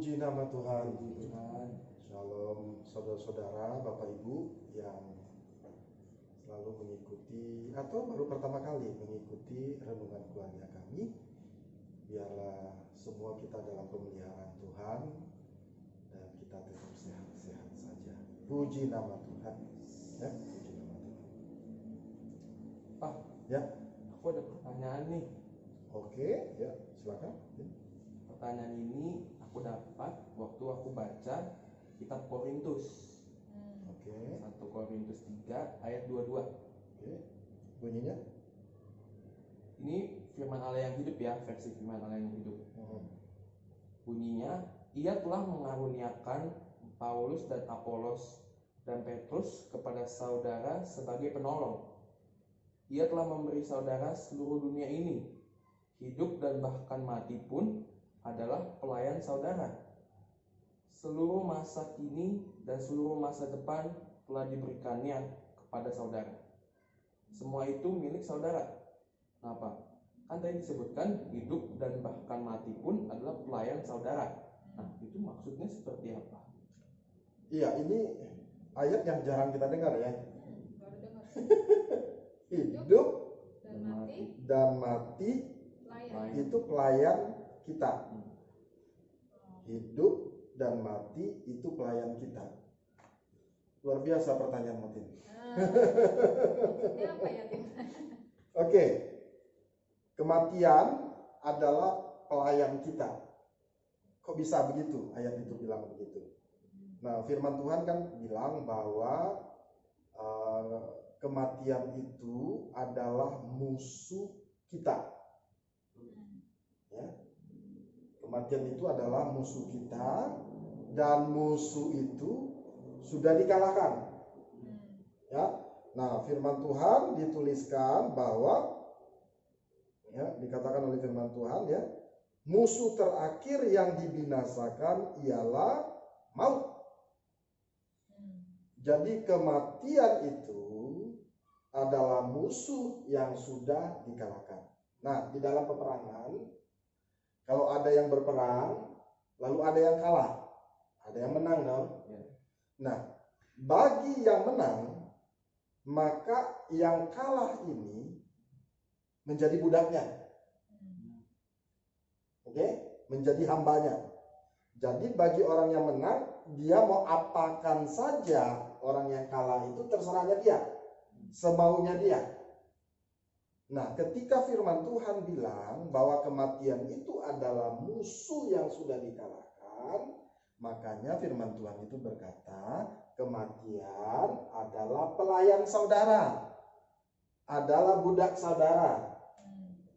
Puji nama Tuhan. Puji Tuhan. Shalom saudara-saudara, Bapak Ibu yang selalu mengikuti atau baru pertama kali mengikuti renungan keluarga kami. Biarlah semua kita dalam pemeliharaan Tuhan dan kita tetap sehat-sehat saja. Puji nama Tuhan. Ya, puji nama Tuhan. Pak, Ya, aku ada pertanyaan nih. oke, ya, silakan. Ya. Pertanyaan ini aku dapat waktu aku baca kitab Korintus. Oke, 1 Korintus 3 ayat 22. oke. Bunyinya? Ini firman Allah yang hidup ya, versi firman Allah yang hidup. Hmm. Bunyinya, ia telah mengaruniakan Paulus dan Apolos dan Petrus kepada saudara sebagai penolong. Ia telah memberi saudara seluruh dunia ini. Hidup dan bahkan mati pun adalah pelayan saudara. Seluruh masa kini dan seluruh masa depan telah diberikannya kepada saudara. Semua itu milik saudara. Kenapa? Kan tadi disebutkan hidup dan bahkan mati pun adalah pelayan saudara. Nah, itu maksudnya seperti apa? Iya, ini ayat yang jarang kita dengar ya. Baru dengar. Hidup Dan mati dan mati layan. itu pelayan kita. Hidup dan mati itu pelayan kita. Luar biasa pertanyaan Martin. Maksudnya apa ya, Tim? Oke. Kematian adalah pelayan kita. Kok bisa begitu? Ayat itu bilang begitu. Nah, firman Tuhan kan bilang bahwa kematian itu adalah musuh kita. Ya. Kematian itu adalah musuh kita dan musuh itu sudah dikalahkan. Ya. Nah, firman Tuhan dituliskan bahwa ya, dikatakan oleh firman Tuhan ya, musuh terakhir yang dibinasakan ialah maut. Jadi kematian itu adalah musuh yang sudah dikalahkan. Nah, di dalam peperangan kalau ada yang berperang, lalu ada yang kalah, ada yang menang dong. Nah, bagi yang menang, maka yang kalah ini menjadi budaknya. Oke? Menjadi hambanya. Jadi bagi orang yang menang, dia mau apakan saja orang yang kalah itu terserahnya dia. Semaunya dia. Nah, ketika firman Tuhan bilang bahwa kematian itu adalah musuh yang sudah dikalahkan, makanya firman Tuhan itu berkata, kematian adalah pelayan saudara, adalah budak saudara.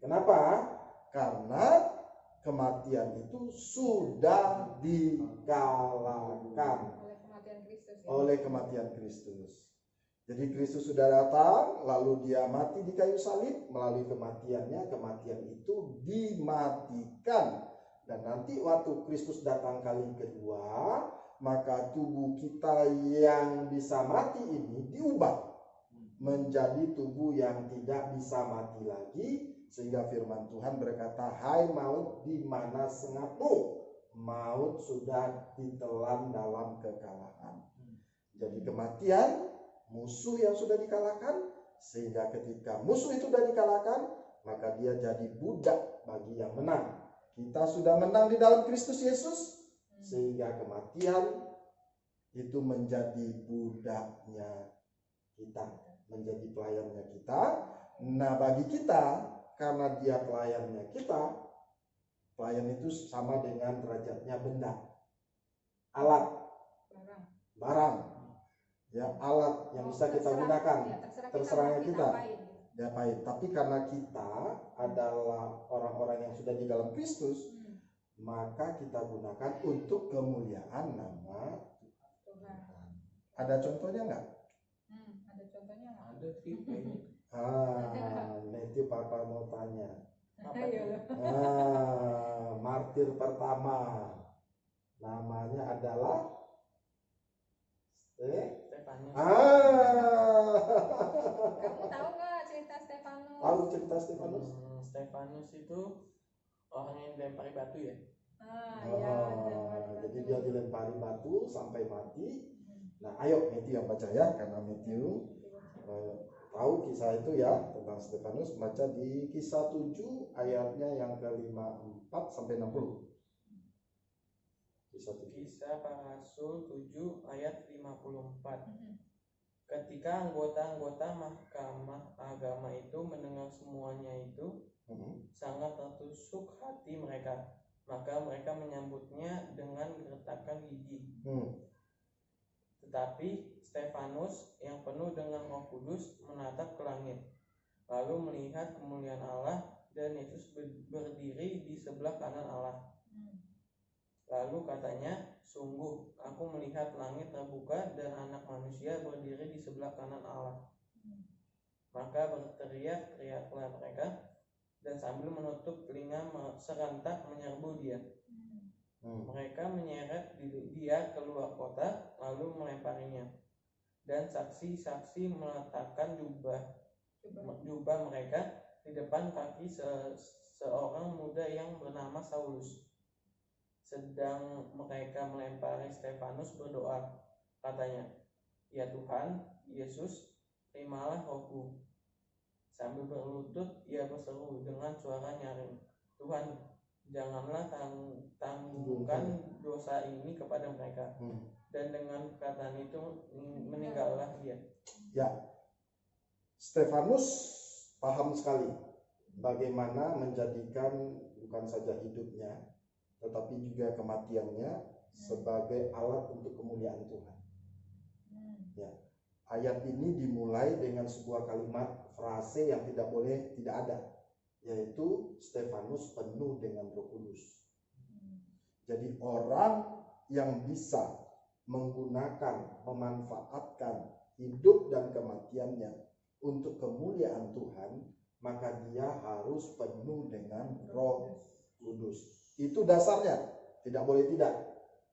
Kenapa? Karena kematian itu sudah dikalahkan Oleh kematian Kristus. Ya? oleh kematian Kristus. Jadi Kristus sudah datang, lalu dia mati di kayu salib, melalui kematiannya, kematian itu dimatikan. Dan nanti waktu Kristus datang kali kedua, maka tubuh kita yang bisa mati ini diubah menjadi tubuh yang tidak bisa mati lagi. Sehingga firman Tuhan berkata, hai maut, di mana sengatmu? Maut sudah ditelan dalam kekalahan. Jadi kematian musuh yang sudah dikalahkan, sehingga ketika musuh itu sudah dikalahkan, maka dia jadi budak bagi yang menang. Kita sudah menang di dalam Kristus Yesus, sehingga kematian itu menjadi budaknya kita, menjadi pelayannya kita. Nah, bagi kita, karena dia pelayannya kita, pelayan itu sama dengan derajatnya benda, alat, barang. Ya, alat yang bisa kita gunakan, terserahnya kita diapain. Tapi karena kita adalah orang-orang yang sudah di dalam Kristus, maka kita gunakan untuk kemuliaan nama Tuhan. Ada contohnya nggak? Ada contohnya nggak? Ada sih kayaknya. Nanti Papa mau tanya. Ayo. Martir pertama namanya adalah Stefanus. Kamu tahu nggak cerita Stefanus? Tahu cerita Stefanus? Stefanus itu orang yang dilempari batu ya? Iya, Jadi dia dilempari batu sampai mati. Nah, ayo Matthew yang baca ya, karena Matthew tahu kisah itu ya tentang Stefanus. Baca di Kisah 7 ayatnya yang ke-54 sampai 60. Kisah 7. Kisah Para Rasul 7 ayat 54. Ketika anggota-anggota Mahkamah Agama itu mendengar semuanya itu, sangat tertusuk hati mereka. Maka mereka menyambutnya dengan gertakan gigi. Tetapi Stefanus yang penuh dengan Roh Kudus menatap ke langit, lalu melihat kemuliaan Allah dan Yesus berdiri di sebelah kanan Allah. Lalu katanya, sungguh aku melihat langit terbuka dan Anak Manusia berdiri di sebelah kanan Allah. Maka berteriak-teriaklah mereka, dan sambil menutup telinga serentak menyerbu dia. Mereka menyeret dia keluar kota, lalu melemparinya. Dan saksi-saksi meletakkan jubah mereka di depan kaki seorang muda yang bernama Saulus. Sedang mereka melempari Stefanus berdoa, katanya, "Ya Tuhan, Yesus, terimalah rohku." Sambil berlutut ia berseru dengan suara nyaring, "Tuhan, janganlah tanggungan dosa ini kepada mereka." Dan dengan perkataan itu meninggallah dia. Ya, Stefanus paham sekali bagaimana menjadikan bukan saja hidupnya, tetapi juga kematiannya sebagai alat untuk kemuliaan Tuhan. Ya, ayat ini dimulai dengan sebuah kalimat frase yang tidak boleh tidak ada, yaitu Stefanus penuh dengan Roh Kudus. Jadi orang yang bisa menggunakan, memanfaatkan hidup dan kematiannya untuk kemuliaan Tuhan, maka dia harus penuh dengan Roh Kudus. Itu dasarnya, tidak boleh tidak.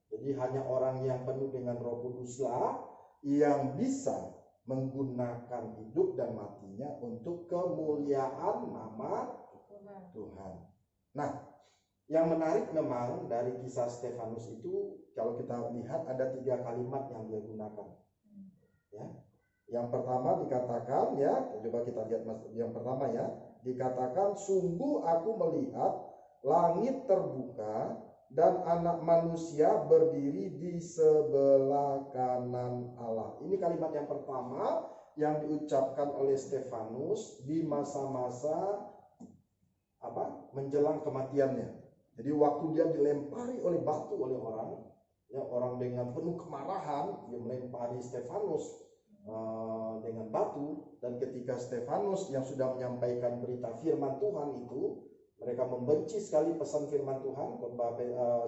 Jadi hanya orang yang penuh dengan Roh Kuduslah yang bisa menggunakan hidup dan matinya untuk kemuliaan nama Tuhan. Nah, yang menarik memang dari kisah Stefanus itu, kalau kita lihat ada 3 kalimat yang dia gunakan. Ya. Yang pertama dikatakan, ya, coba kita lihat yang pertama ya, dikatakan, "Sungguh aku melihat langit terbuka dan Anak Manusia berdiri di sebelah kanan Allah." Ini kalimat yang pertama yang diucapkan oleh Stefanus di masa-masa menjelang kematiannya. Jadi waktu dia dilempari oleh batu oleh orang, ya, orang dengan penuh kemarahan dia melempari Stefanus dengan batu, dan ketika Stefanus yang sudah menyampaikan berita firman Tuhan itu, mereka membenci sekali pesan firman Tuhan khotbah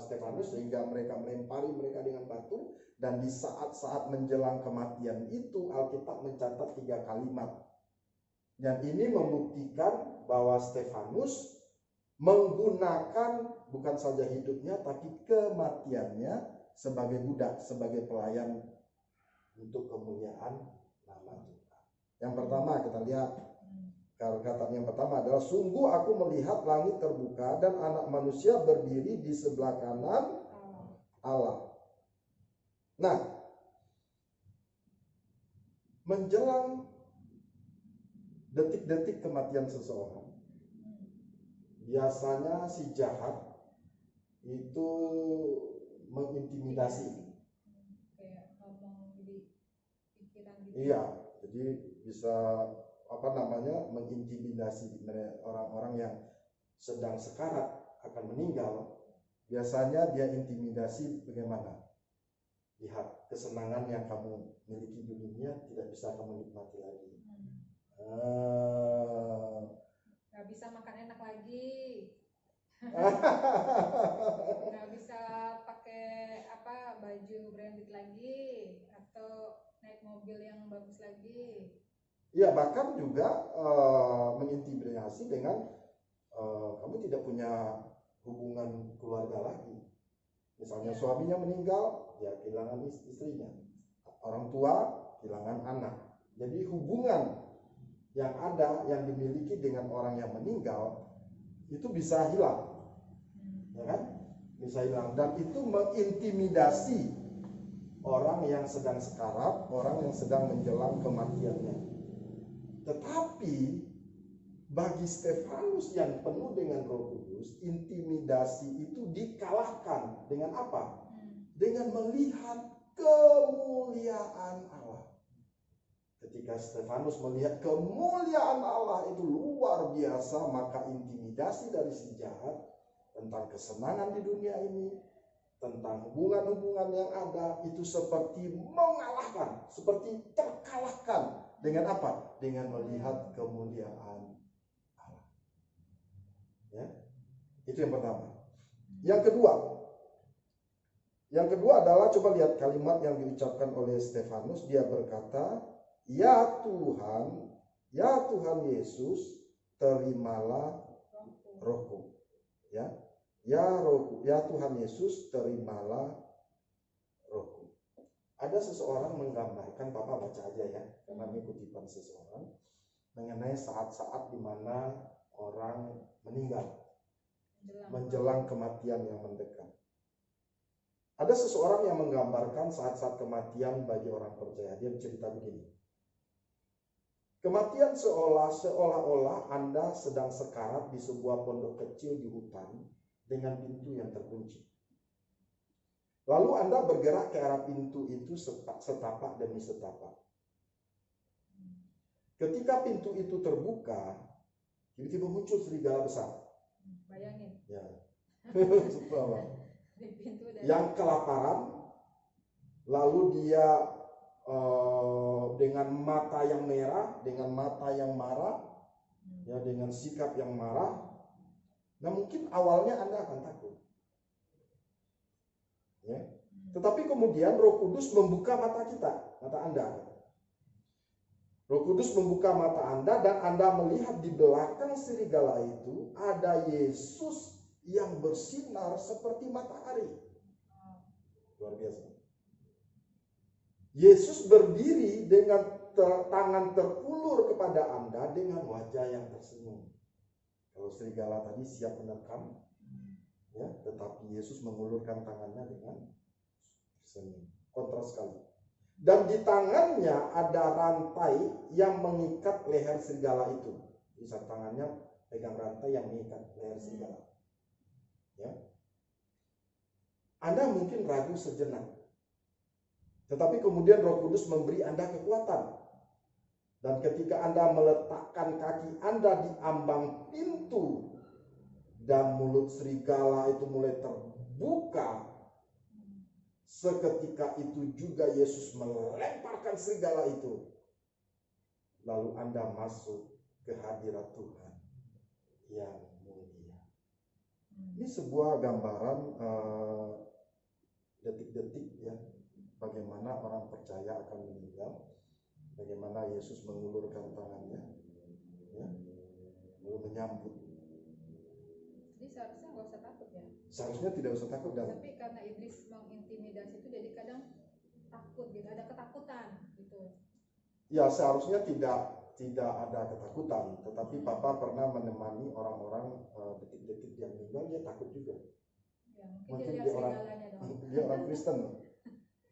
Stefanus, sehingga mereka melempari mereka dengan batu. Dan di saat-saat menjelang kematian itu Alkitab mencatat 3 kalimat, dan ini membuktikan bahwa Stefanus menggunakan bukan saja hidupnya tapi kematiannya sebagai budak, sebagai pelayan untuk kemuliaan nama Tuhan. Yang pertama kita lihat, kata yang pertama adalah, "Sungguh aku melihat langit terbuka dan Anak Manusia berdiri di sebelah kanan Allah." Nah, menjelang detik-detik kematian seseorang, biasanya si jahat itu mengintimidasi. Kayak ngomong di pikiran gitu. Iya, jadi bisa mengintimidasi orang-orang yang sedang sekarat akan meninggal. Biasanya dia intimidasi bagaimana? Lihat, kesenangan yang kamu miliki di dunia tidak bisa kamu nikmati lagi. Gak bisa makan enak lagi. Gak bisa pakai baju branded lagi, atau naik mobil yang bagus lagi. Ya, bahkan juga mengintimidasi dengan kamu tidak punya hubungan keluarga lagi. Misalnya suaminya meninggal, ya kehilangan istrinya. Orang tua kehilangan anak. Jadi hubungan yang ada, yang dimiliki dengan orang yang meninggal, itu bisa hilang. Ya kan? bisa hilang. Dan itu mengintimidasi orang yang sedang sekarat, orang yang sedang menjelang kematiannya. Tetapi bagi Stefanus yang penuh dengan Roh Kudus, intimidasi itu dikalahkan dengan apa? Dengan melihat kemuliaan Allah. Ketika Stefanus melihat kemuliaan Allah itu luar biasa, maka intimidasi dari si jahat tentang kesenangan di dunia ini, tentang hubungan-hubungan yang ada, itu seperti mengalahkan, seperti terkalahkan dengan apa? Dengan melihat kemuliaan Allah. Ya, itu yang pertama. Yang kedua adalah, coba lihat kalimat yang diucapkan oleh Stefanus. Dia berkata, ya Tuhan Yesus, terimalah rohku. Ya Tuhan Yesus, terimalah rohku. Ada seseorang menggambarkan, Papa baca aja ya, karena ini kutipan seseorang, mengenai saat-saat di mana orang meninggal, menjelang kematian yang mendekat. Ada seseorang yang menggambarkan saat-saat kematian bagi orang percaya. Dia bercerita begini. Kematian seolah-olah Anda sedang sekarat di sebuah pondok kecil di hutan dengan pintu yang terkunci. Lalu Anda bergerak ke arah pintu itu setapak demi setapak. Ketika pintu itu terbuka, tiba-tiba muncul serigala besar. Bayangin. Ya. Yang kelaparan, lalu dia dengan mata yang merah, dengan mata yang marah, ya, dengan sikap yang marah. Nah, mungkin awalnya Anda akan takut, ya. Tetapi kemudian Roh Kudus membuka mata Anda. Roh Kudus membuka mata Anda dan Anda melihat di belakang serigala itu ada Yesus yang bersinar seperti matahari. Luar biasa. Yesus berdiri dengan tangan terulur kepada Anda dengan wajah yang tersenyum. Kalau serigala tadi siap menerkam, ya, tetapi Yesus mengulurkan tangannya dengan tersenyum. Kontras sekali. Dan di tangannya ada rantai yang mengikat leher serigala itu. Di tangannya pegang rantai yang mengikat leher serigala. Ya. Anda mungkin ragu sejenak, tetapi kemudian Roh Kudus memberi Anda kekuatan. Dan ketika Anda meletakkan kaki Anda di ambang pintu dan mulut serigala itu mulai terbuka, seketika itu juga Yesus melemparkan serigala itu. Lalu Anda masuk ke hadirat Tuhan yang mulia. Ini sebuah gambaran detik-detik, ya, bagaimana orang percaya akan meninggal, bagaimana Yesus mengulurkan tangannya, ya, lalu menyambut. Jadi seharusnya nggak usah takut ya. Seharusnya tidak usah takut, dan tapi karena iblis mengintimidasi itu jadi kadang takut gitu, ada ketakutan gitu. Ya, seharusnya tidak ada ketakutan, tetapi Papa pernah menemani orang-orang detik-detik dia meninggal, dia takut juga. Ya, Mungkin dia dia orang Kristen.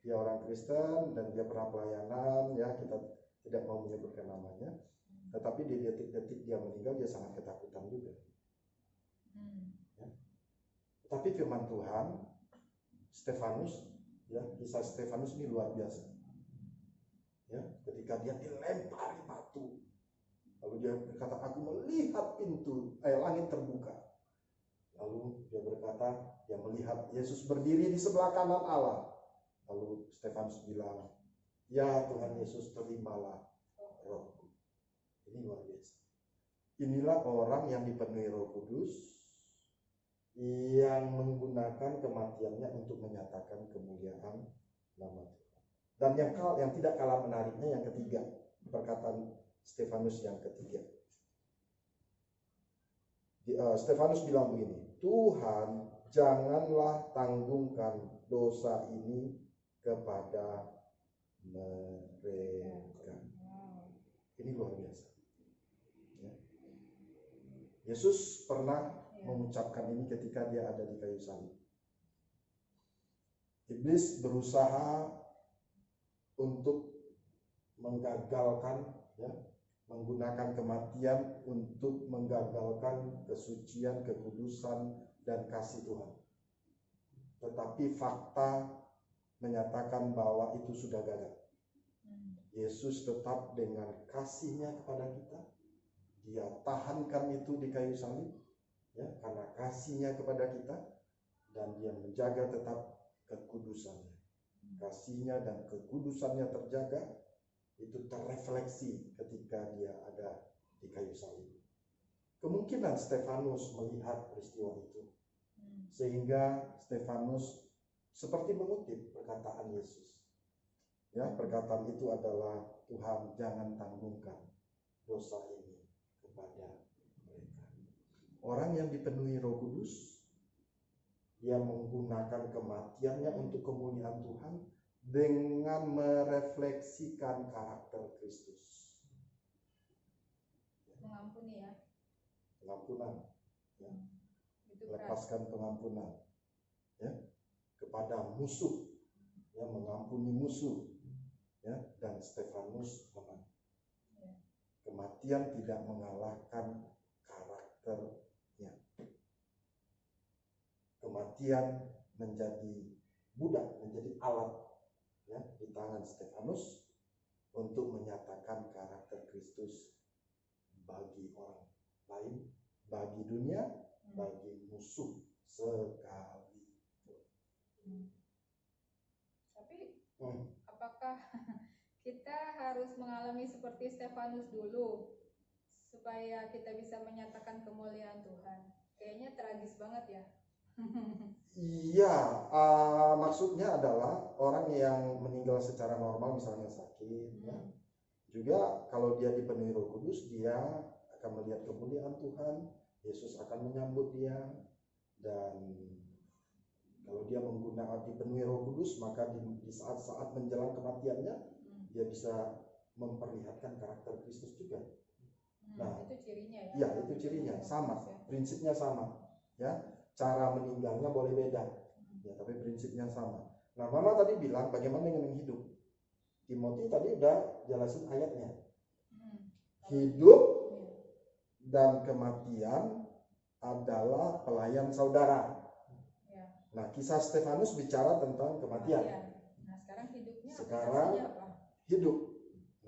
Dia orang Kristen dan dia pernah pelayanan, ya, kita tidak mau menyebutkan namanya. Tetapi di detik-detik dia meninggal, dia sangat ketakutan juga. Ya. Tapi firman Tuhan, Stefanus, ya, kisah Stefanus ini luar biasa. Ya, ketika dia dilempari batu, lalu dia berkata, aku melihat langit terbuka. Lalu dia berkata, dia melihat Yesus berdiri di sebelah kanan Allah. Lalu Stefanus bilang, ya Tuhan Yesus, terimalah rohku. Ini luar biasa. Inilah orang yang dipenuhi Roh Kudus, yang menggunakan kematiannya untuk menyatakan kemuliaan nama Tuhan. Dan yang tidak kalah menariknya yang ketiga, perkataan Stefanus yang ketiga. Stefanus bilang begini, Tuhan, janganlah tanggungkan dosa ini kepada mereka. Ini luar biasa. Ya. Yesus pernah mengucapkan ini ketika dia ada di kayu salib. Iblis berusaha untuk menggagalkan, ya, menggunakan kematian untuk menggagalkan kesucian, kekudusan, dan kasih Tuhan. Tetapi fakta menyatakan bahwa itu sudah gagal. Yesus tetap dengan kasihnya kepada kita. Dia tahankan itu di kayu salib, ya, karena kasihnya kepada kita, dan dia menjaga tetap kekudusannya. Kasihnya dan kekudusannya terjaga, itu terrefleksi ketika dia ada di kayu salib. Kemungkinan Stefanus melihat peristiwa itu, sehingga Stefanus seperti mengutip perkataan Yesus. Ya, perkataan itu adalah, Tuhan jangan tanggungkan dosa ini kepada mereka. Orang yang dipenuhi Roh Kudus, dia menggunakan kematiannya untuk kemuliaan Tuhan dengan merefleksikan karakter Kristus. Mengampuni ya. Pengampunan, ya. Itu berat. Lepaskan pengampunan, ya, kepada musuh, ya, mengampuni musuh, ya, dan Stefanus menang. Kematian tidak mengalahkan karakternya. Kematian menjadi budak, menjadi alat, ya, di tangan Stefanus untuk menyatakan karakter Kristus bagi orang lain, bagi dunia, bagi musuh sekalipun. Tapi apakah kita harus mengalami seperti Stefanus dulu supaya kita bisa menyatakan kemuliaan Tuhan? Kayaknya tragis banget ya. Iya, maksudnya adalah orang yang meninggal secara normal, misalnya sakit, ya, juga kalau dia dipenuhi Roh Kudus, dia akan melihat kemuliaan Tuhan. Yesus akan menyambut dia, dan kalau dia menggunakan dipenuhi Roh Kudus, maka di saat-saat menjelang kematiannya, dia bisa memperlihatkan karakter Kristus juga. Nah, itu cirinya ya. Iya, itu cirinya sama, prinsipnya sama, ya. Cara meninggalnya boleh beda, ya, tapi prinsipnya sama. Nah, Mama tadi bilang bagaimana dengan hidup. Timothy tadi udah jelasin ayatnya. Hidup dan kematian adalah pelayan saudara. Nah, kisah Stefanus bicara tentang kematian. Nah, sekarang hidupnya Sekarang apa? hidup.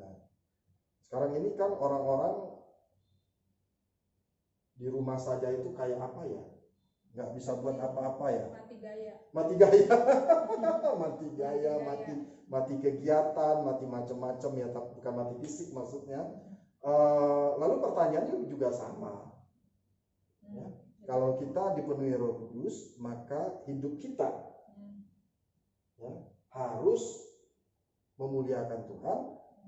Nah, sekarang ini kan orang-orang di rumah saja itu kayak apa ya? Nggak bisa buat apa-apa ya. Mati gaya. Mati gaya. Mati gaya, mati kegiatan, mati macam-macam, ya, tapi bukan mati fisik maksudnya. Lalu pertanyaannya juga sama. Ya. Kalau kita dipenuhi Roh Kudus, maka hidup kita, ya, harus memuliakan Tuhan,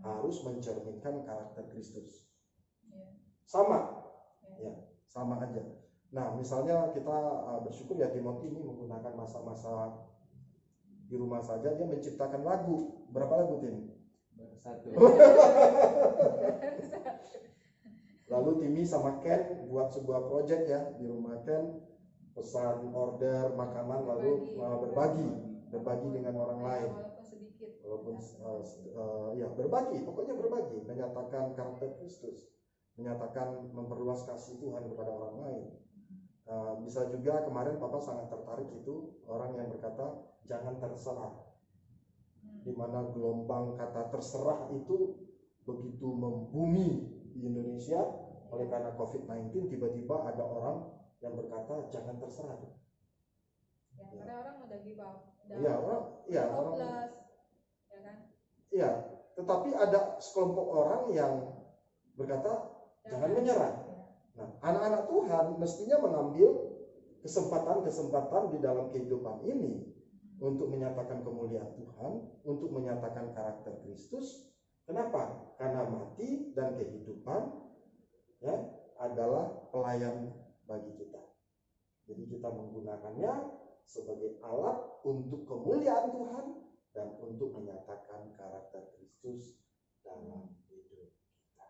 harus mencerminkan karakter Kristus. Sama, ya, sama aja. Nah, misalnya kita bersyukur ya, Timothy ini menggunakan masa-masa di rumah saja, dia menciptakan lagu. Berapa lagu, Tim? 1. Lalu Timmy sama Ken buat sebuah project ya di rumah Ken, pesan order makanan, lalu berbagi dengan orang lain. Walaupun sedikit. Walaupun ya berbagi, pokoknya berbagi, menyatakan karakter Kristus, menyatakan memperluas kasih Tuhan kepada orang lain. Bisa juga kemarin Papa sangat tertarik itu orang yang berkata jangan terserah, di mana gelombang kata terserah itu begitu membumi di Indonesia oleh karena COVID-19. Tiba-tiba ada orang yang berkata jangan terserah. Ya, karena orang udah give up. Iya, orang, iya, orang, ya kan? iya. Tetapi ada sekelompok orang yang berkata jangan menyerah. Nah, anak-anak Tuhan mestinya mengambil kesempatan-kesempatan di dalam kehidupan ini untuk menyatakan kemuliaan Tuhan, untuk menyatakan karakter Kristus. Kenapa? Karena mati dan kehidupan, ya, adalah pelayan bagi kita. Jadi kita menggunakannya sebagai alat untuk kemuliaan Tuhan dan untuk menyatakan karakter Kristus dalam hidup kita.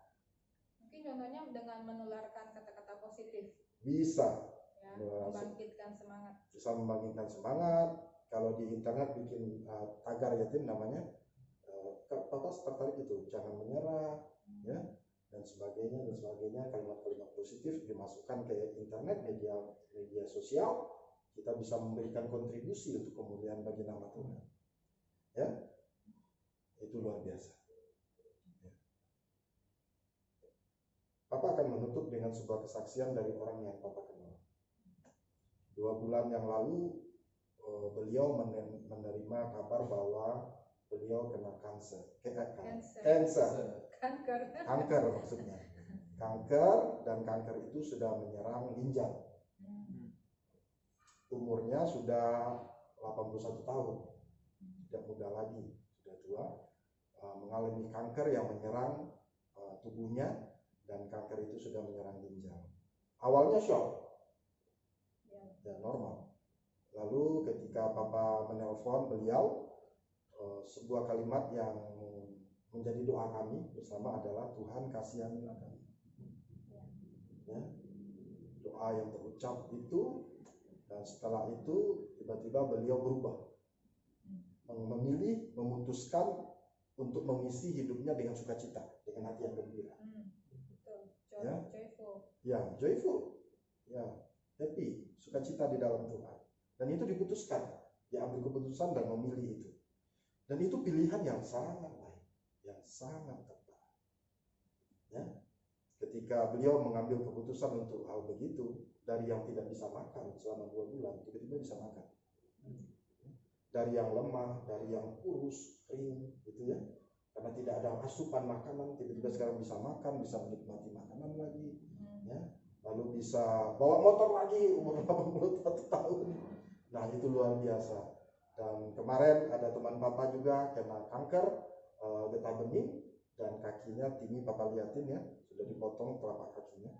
Mungkin contohnya dengan menularkan kata-kata positif. Bisa, Ya, membangkitkan semangat. Bisa membangkitkan semangat. kalau di internet bikin tagar yatim namanya, Papa tertarik itu, jangan menyerah, ya, dan sebagainya, kalimat-kalimat positif dimasukkan ke internet, media sosial, kita bisa memberikan kontribusi untuk kemuliaan bagi nama Tuhan, ya, itu luar biasa. Ya. Papa akan menutup dengan sebuah kesaksian dari orang yang Papa kenal. 2 bulan yang lalu beliau menerima kabar bahwa beliau kena kanker maksudnya, kanker, dan kanker itu sudah menyerang ginjal. Umurnya sudah 81 tahun, tidak muda lagi, sudah tua, mengalami kanker yang menyerang tubuhnya, dan kanker itu sudah menyerang ginjal. Awalnya shock, ya normal. Lalu ketika Papa menelpon beliau, sebuah kalimat yang menjadi doa kami bersama adalah, Tuhan kasihanilah kami. Ya, doa yang terucap itu, dan setelah itu tiba-tiba beliau berubah, memutuskan untuk mengisi hidupnya dengan sukacita, dengan hati yang gembira. Joyful, ya, happy, sukacita di dalam Tuhan. Dan itu diputuskan, diambil keputusan dan memilih itu. Dan itu pilihan yang sangat baik, yang sangat tepat. Ya, ketika beliau mengambil keputusan untuk hal begitu, dari yang tidak bisa makan selama 2 bulan, tiba-tiba bisa makan. Dari yang lemah, dari yang kurus, kering, gitu ya, karena tidak ada asupan makanan, tiba-tiba sekarang bisa makan, bisa menikmati makanan lagi, ya, lalu bisa bawa motor lagi umur 81 tahun. Nah, itu luar biasa. Dan kemarin ada teman Papa juga kena kanker getah bening, dan kakinya Timi Papa liatin ya, sudah dipotong telapak kakinya,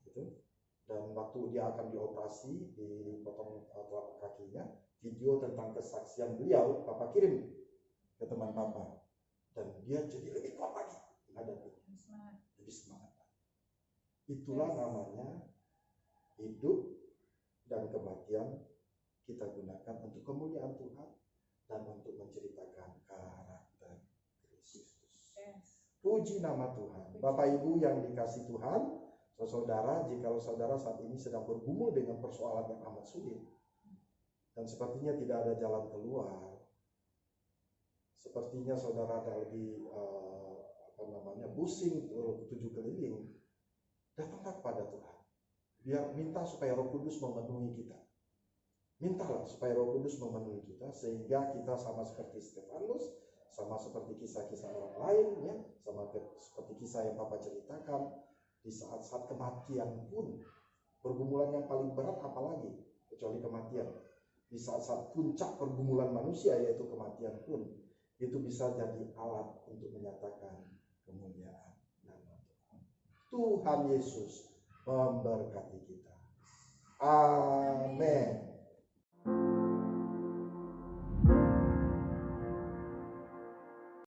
gitu. Dan waktu dia akan dioperasi, dipotong telapak kakinya, video tentang kesaksian beliau Papa kirim ke teman Papa, dan dia jadi lebih kuat lagi menghadapi, lebih semangat. Itulah namanya hidup dan kematian kita gunakan untuk kemuliaan Tuhan dan untuk menceritakan karakter Kristus. Puji nama Tuhan. Bapak Ibu yang dikasih Tuhan, saudara, jikalau saudara saat ini sedang bergumul dengan persoalan yang amat sulit dan sepertinya tidak ada jalan keluar, sepertinya saudara ada lagi pusing 7 keliling, datanglah kepada Tuhan. Biar minta supaya Roh Kudus memenuhi kita. Mintalah supaya Roh Kudus memenuhi kita, sehingga kita sama seperti Stefanus, sama seperti kisah-kisah orang lain, ya, sama seperti kisah yang Papa ceritakan, di saat-saat kematian pun, pergumulan yang paling berat apalagi kecuali kematian, di saat-saat puncak pergumulan manusia yaitu kematian pun, itu bisa jadi alat untuk menyatakan kemuliaan nama Tuhan. Tuhan Yesus memberkati kita. Amin.